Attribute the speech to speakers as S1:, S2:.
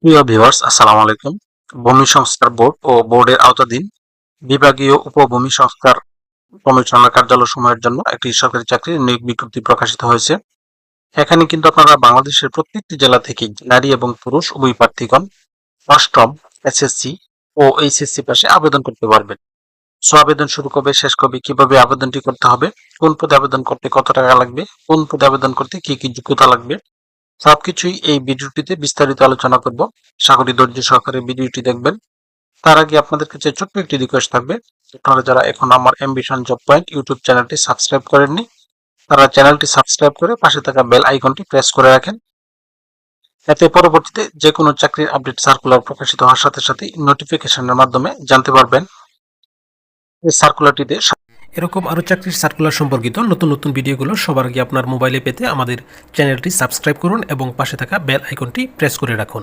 S1: প্রিয় ভিউয়ার্স, আসসালামু আলাইকুম। ভূমি সংস্কার বোর্ড ও বোর্ডের আওতাধীন বিভাগীয় উপভূমি সংস্কার কমিশনার কার্যালয় সমূহের জন্য একটি সরকারি চাকরির নিয়োগ বিজ্ঞপ্তি প্রকাশিত হয়েছে। এখানে কিন্তু আপনারা বাংলাদেশের প্রত্যেকটি জেলা থেকে নারী এবং পুরুষ উভয় প্রার্থীগণ অষ্টম, এসএসসি ও এইচএসসি পাশে আবেদন করতে পারবেন। সো আবেদন শুরু কবে, শেষ কবে, কিভাবে আবেদনটি করতে হবে, কোন পদে আবেদন করতে কত টাকা লাগবে, কোন পদে আবেদন করতে কি কি যোগ্যতা লাগবে, সবকিছুই এই ভিডিওটিতে বিস্তারিত আলোচনা করব। আশা করি ধৈর্য সহকারে ভিডিওটি দেখবেন। তার আগে আপনাদের কাছে ছোট্ট একটি রিকোয়েস্ট থাকবে, আপনারা যারা এখন আমার অ্যাম্বিশন জব পয়েন্ট ইউটিউব চ্যানেলটি সাবস্ক্রাইব করেননি, তারা চ্যানেলটি সাবস্ক্রাইব করে পাশে থাকা বেল আইকনটি প্রেস করে রাখেন। এতে পরবর্তীতে যে কোনো চাকরির আপডেট সার্কুলার প্রকাশিত হওয়ার সাথে সাথে নোটিফিকেশনের মাধ্যমে জানতে পারবেন। এই সার্কুলারটিতে এরকম আরও চাকরির সার্কুলার সম্পর্কিত নতুন নতুন ভিডিওগুলো সবার আগে আপনার মোবাইলে পেতে আমাদের চ্যানেলটি সাবস্ক্রাইব করুন এবং পাশে থাকা বেল আইকনটি প্রেস করে রাখুন।